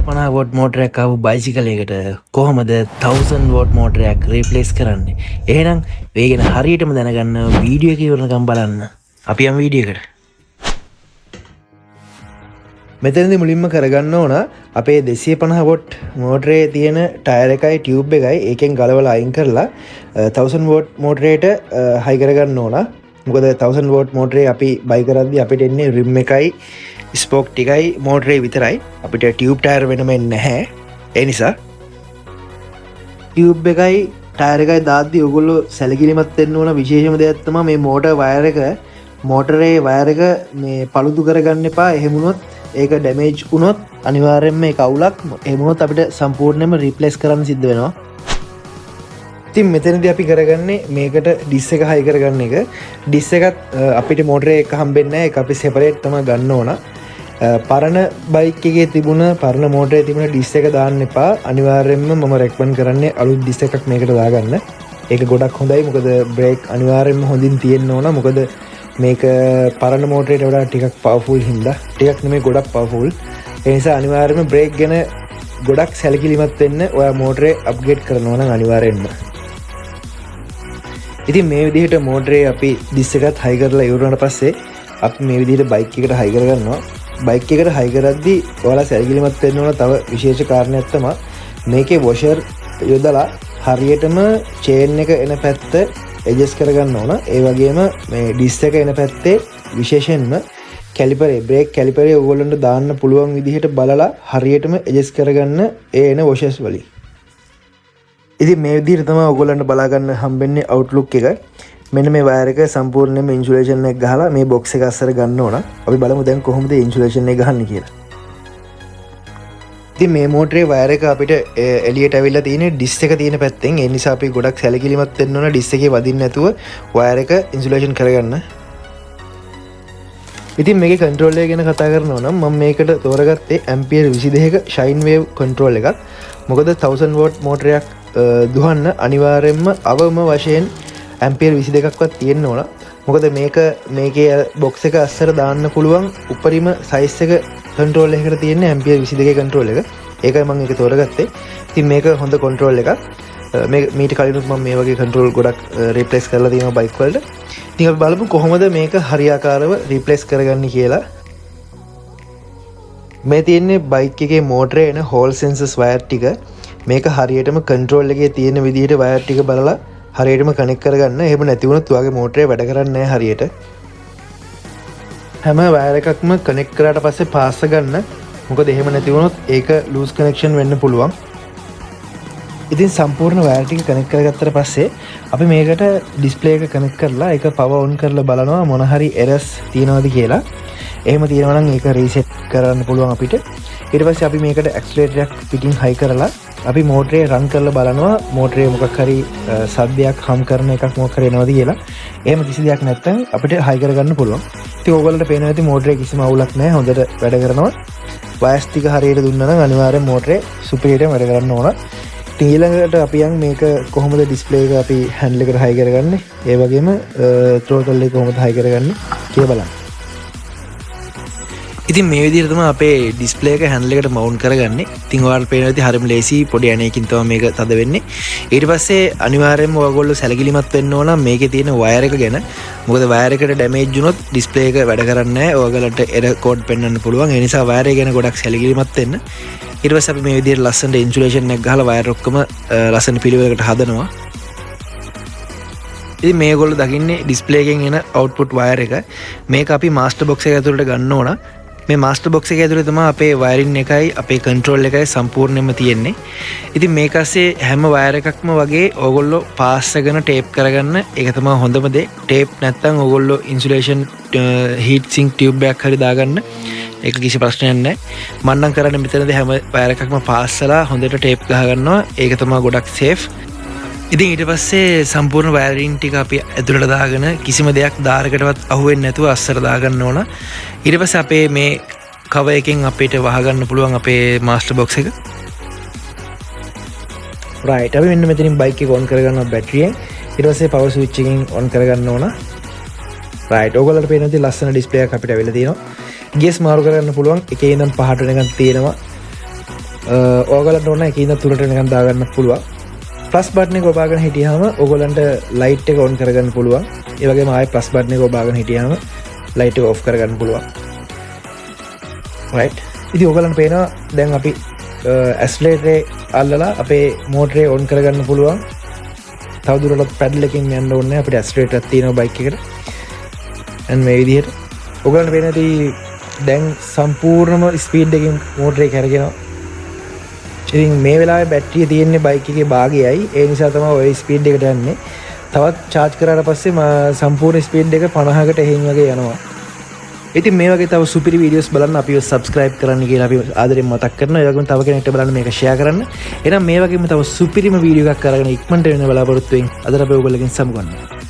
250 vote මෝටරයක් ආපු බයිසිකලයකට කොහොමද 1000 vote මෝටරයක් replace කරන්නේ? එහෙනම් ඒ ගැන හරියටම දැනගන්න වීඩියෝ එක ඉවරනකම් බලන්න. අපි යමු වීඩියෝ එකට. මෙතනදී මුලින්ම කරගන්න ඕන අපේ 250 වෝට් මෝටරේ තියෙන ටයර් එකයි ටියුබ් එකයි ඒකෙන් ගලවලා අයින් කරලා 1000 වෝට් මෝටරේට හයි කරගන්න ඕන. මොකද 1000 වෝට් මෝටරේ අපි බයි කරද්දී අපිට එන්නේ රිම් එකයි ස්පෝක් ටිකයි මෝටරේ විතරයි. අපිට ටියුබ් ටයර් වෙනම එන්නේ නැහැ. ඒ නිසා ටියුබ් එකයි ටයර් එකයි දාද්දී ඔයගොල්ලෝ සැලකිලිමත් වෙන්න ඕන විශේෂම දෙයක් තමයි මේ මෝටර් වයර් එක මෝටරේ වයර් එක මේ පළුදු කරගන්න එපා. එහෙම වුණොත් ඒක ඩැමේජ් වුණොත් අනිවාර්යෙන්ම මේ කවුලක් එහෙම වුණොත් අපිට සම්පූර්ණයෙන්ම රීප්ලේස් කරන්න සිද්ධ වෙනවා. ඉතින් මෙතනදී අපි කරගන්නේ මේකට ඩිස් එක හයි කරගන්න එක. ඩිස් එකත් අපිට මෝටරේ එක හම්බෙන්නේ නැහැ. ඒක අපි සෙපරේට් තමයි ගන්න ඕන. පරණ බයික් එකේ තිබුණ පරණ මෝටරේ තිබුණ ඩිස් එක දාන්න එපා. අනිවාර්යෙන්ම මම රෙකමන්ඩ් කරන්නේ අලුත් ඩිස් එකක් මේකට දාගන්න. ඒක ගොඩක් හොඳයි. මොකද බ්‍රේක් අනිවාර්යෙන්ම හොඳින් තියෙන්න ඕන. මොකද මේක පරණ මෝටරේට වඩා ටිකක් පවර්ෆුල් හින්දා ටිකක් නෙමෙයි ගොඩක් පවර්ෆුල්. ඒ නිසා අනිවාර්යෙන්ම බ්‍රේක් ගැන ගොඩක් සැලකිලිමත් වෙන්න. ඔයා මෝටරේ අප්ග්‍රේඩ් කරනවා නම් අනිවාර්යෙන්ම. ඉතින් මේ විදිහට මෝටරේ අපි ඩිස් එකත් හයි කරලා ඉවර වුණාට පස්සේ අපි මේ විදිහට බයික් එකට හයි කරගන්නවා. බයික් එකට හයි කරද්දී ඔයාලා සැලකිලිමත් වෙන්න ඕන තව විශේෂ කාරණයක් තමයි මේකේ වොෂර් යොදලා හරියටම චේන් එක එන පැත්ත ඇඩ්ජස්ට් කරගන්න ඕන. ඒ වගේම මේ ඩිස් එක එන පැත්තේ විශේෂයෙන්ම කැලිපරේ බ්‍රේක් කැලිපරේ ඕගොල්ලන්ට දාන්න පුළුවන් විදිහට බලලා හරියටම ඇඩ්ජස්ට් කරගන්න ඒ එන වොෂර්ස් වලින්. ඉතින් මේ විදිහට තමයි ඔයගොල්ලන්ට බලා ගන්න හම්බෙන්නේ අවුට්ලුක් එක. මෙන්න මේ වයර් එක සම්පූර්ණයෙන්ම ඉන්සුලේෂන් එක ගහලා මේ බොක්ස් එක අස්සර ගන්න ඕන. අපි බලමු දැන් කොහොමද ඉන්සුලේෂන් එක ගහන්නේ කියලා. ඉතින් මේ මෝටරේ වයර් එක අපිට එළියට ඇවිල්ලා තියෙන්නේ ඩිස් එක තියෙන පැත්තෙන්. ඒ නිසා අපි ගොඩක් සැලකිලිමත් වෙන්න ඕන ඩිස් එකේ වදින්න නැතුව වයර් එක ඉන්සුලේෂන් කරගන්න. ඉතින් මේකේ කන්ට්‍රෝල් එක ගැන කතා කරනවා නම් මම මේකට තෝරගත්තේ ඇම්පියර් 22ක ෂයින් වේව් කන්ට්‍රෝල් එකක්. මොකද 1000 වෝට් මෝටරයක් දුවන්න අනිවාර්යෙන්ම අවම වශයෙන් ඇම්පියර් 22ක්වත් තියෙන්න ඕන. මොකද මේකේ බොක්ස් එක අස්සර දාන්න පුළුවන් උපරිම සයිස් එක කන්ට්‍රෝල් එකකට තියෙන ඇම්පියර් 22 කන්ට්‍රෝල් එක. ඒකයි මම ඒක තෝරගත්තේ. ඉතින් මේක හොඳ කන්ට්‍රෝල් එකක්. මීට කලිනුත් මම මේ වගේ කන්ට්‍රෝල් ගොඩක් රීප්ලේස් කරලා තියෙනවා බයික් වලට. ඉතින් අපි බලමු කොහොමද මේක හරියාකාරව රීප්ලේස් කරගන්නේ කියලා. මේ තියෙන්නේ බයික් එකේ මෝටරේ එන හෝල් සෙන්සර්ස් වයර් ටික. මේක හරියටම කන්ට්‍රෝල් එකේ තියෙන විදිහට වයර් ටික බලලා හරියටම කනෙක්ට් කරගන්න. එහෙම නැති වුණොත් ඔයාගේ මෝටරේ වැඩ කරන්නේ නැහැ හරියට. හැම වයර් එකක්ම කනෙක්ට් කරාට පස්සේ පාස් ගන්න. මොකද එහෙම නැති වුණොත් ඒක ලූස් කනෙක්ෂන් වෙන්න පුළුවන්. ඉතින් සම්පූර්ණ වයර් ටික කනෙක්ට් කරගත්තට පස්සේ අපි මේකට ඩිස්ප්ලේ එක කනෙක්ට් කරලා ඒක පවර් ඔන් කරලා බලනවා මොන හරි එරර්ස් තියෙනවද කියලා. එහෙම තියෙනවා නම් ඒක රීසෙට් කරන්න පුළුවන් අපිට. ඊට පස්සේ අපි මේකට ඇක්සලරේටර් එකක් පිටින් හයි කරලා අපි මෝටරේ රන් කරලා බලනවා මෝටරේ මොකක් හරි සද්දයක් හම් කරන එකක් මොකක් හරි එනවද කියලා. එහෙම කිසි දෙයක් නැත්නම් අපිට හයි කරගන්න පුළුවන්. ඉතින් ඕගොල්ලන්ට පේනවා ඇති මෝටරේ කිසිම අවුලක් නැහැ. හොඳට වැඩ කරනවා. වයර්ස් ටික හරියට දුන්නා නම් අනිවාර්යෙන් මෝටරේ සුපිරියට වැඩ කරන්න ඕන. ඉතින් ඊළඟට අපි යන් මේක කොහොමද ඩිස්ප්ලේ එක අපි හැන්ඩල් එකට හයි කරගන්නේ. ඒ වගේම ත්‍රෝටල් එක කොහොමද හයි කරගන්නේ කියලා බලන්න. ඉතින් මේ විදිහට තමයි අපේ ඩිස්ප්ලේ එක හැන්ඩල් එකට මවුන්ට් කරගන්නේ. ඉතින් ඔයාලට පේනවා ඇති හරියම ලේසි පොඩි ඇණයකින් තමයි මේක තද වෙන්නේ. ඊට පස්සේ අනිවාර්යයෙන්ම ඔයගොල්ලෝ සැලකිලිමත් වෙන්න ඕන මේකේ තියෙන වයර් එක ගැන. මොකද වයර් එකට ඩැමේජ් වුණොත් ඩිස්ප්ලේ එක වැඩ කරන්නේ නැහැ. ඔයගලන්ට එරර් කෝඩ් පෙන්වන්න පුළුවන්. ඒ නිසා වයර් එක ගැන ගොඩක් සැලකිලිමත් වෙන්න. ඊට පස්සේ අපි මේ විදිහට ලස්සනට ඉන්සුලේෂන් එක ගහලා වයර් ඔක්කොම ලස්සන පිළිවෙලකට හදනවා. ඉතින් මේගොල්ලෝ දකින්නේ ඩිස්ප්ලේ එකෙන් එන අවුට්පුට් වයර් එක. මේක අපි මාස්ටර් බොක්ස් එක ඇතුළට ගන්න ඕන. මේ මාස්ටර් බොක්ස් එක ඇතුලේ තමයි අපේ වයරින් එකයි අපේ කන්ට්‍රෝල් එකයි සම්පූර්ණයෙන්ම තියෙන්නේ. ඉතින් මේක ASCII හැම වයර් එකක්ම වගේ ඕගොල්ලෝ පාස් කරගෙන ටේප් කරගන්න. ඒක තමයි හොඳම දේ. ටේප් නැත්නම් ඕගොල්ලෝ ඉන්සුලේෂන් හීට් සින්ක් ටියුබ් එකක් හරි දාගන්න. ඒක කිසි ප්‍රශ්නයක් නැහැ. මම නම් කරන්නේ මෙතනදී හැම වයර් එකක්ම පාස්සලා හොඳට ටේප් ගහ ගන්නවා. ඒක තමයි ගොඩක් සේෆ්. ඉතින් ඊට පස්සේ සම්පූර්ණ වයරින් ටික අපි ඇතුළට දාගෙන කිසිම දෙයක් දාරකටවත් අහුවෙන්නේ නැතුව අස්සර දාගන්න ඕන. ඊට පස්සේ අපේ මේ කවර් එකෙන් අපිට වහගන්න පුළුවන් අපේ මාස්ටර් බොක්ස් එක. රයිට් අපි මෙන්න මෙතනින් බයික් එක ඔන් කරගන්නවා බැටරියෙන්. ඊට පස්සේ පවර් ස්විච් එකෙන් ඔන් කරගන්න ඕන. රයිට් ඕගොල්ලන්ට පේන දේ ලස්සන ඩිස්ප්ලේ එකක් අපිට අවිලා තියෙනවා. ගියස් මාරු කරගන්න පුළුවන්. එකේ ඉඳන් 5ට වෙනකන් තියෙනවා. ඕගලන්ට ඕන එකන්න තුරට නිකන් දාගන්න පුළුවන්. ප්ලස් බට්න එක ඔබාගෙන හිටියහම ඔගොලන්ට ලයිට් එක ඔන් කරගන්න පුළුවන්. ඒ වගේම ආයෙ ප්ලස් බට්න එක ඔබාගෙන හිටියහම ලයිට් එක ඔෆ් කරගන්න පුළුවන්. රයිට්. ඉතින් ඔයගලන්ට පේනවා දැන් අපි ඇස්ලරේටරේ අල්ලලා අපේ මෝටරේ ඔන් කරගන්න පුළුවන්. තවදුරටත් පැඩල් එකකින් යන්න ඕනේ අපිට ඇස්ලරේටර් එකක් තියෙනවා බයික් එකට. and මේ විදිහට ඔයගලන්ට පේන ඇති දැන් සම්පූර්ණම ස්පීඩ් එකකින් මෝටරේ කරගෙනවා. ඉතින් මේ වෙලාවේ බැටරිය තියෙන්නේ බයික් එකේ භාගයයි. ඒ නිසා තමයි ඔය ස්පීඩ් එකට යන්නේ. තවත් charge කරාට පස්සේ සම්පූර්ණ ස්පීඩ් එක 50කට එහෙන් වගේ යනවා. ඉතින් මේ වගේ තව සුපිරි වීඩියෝස් බලන්න අපිව subscribe කරන්න කියලා අපි ආදරෙන් මතක් කරනවා. ඒ වගේම තව කෙනෙක්ට බලන්න මේක share කරන්න. එහෙනම් මේ වගේම තව සුපිරිම වීඩියෝ එකක් අරගෙන ඉක්මනට වෙන බලාපොරොත්තු වෙමින් අද අපි ඔයගොල්ලෝගෙන් සමුගන්නවා.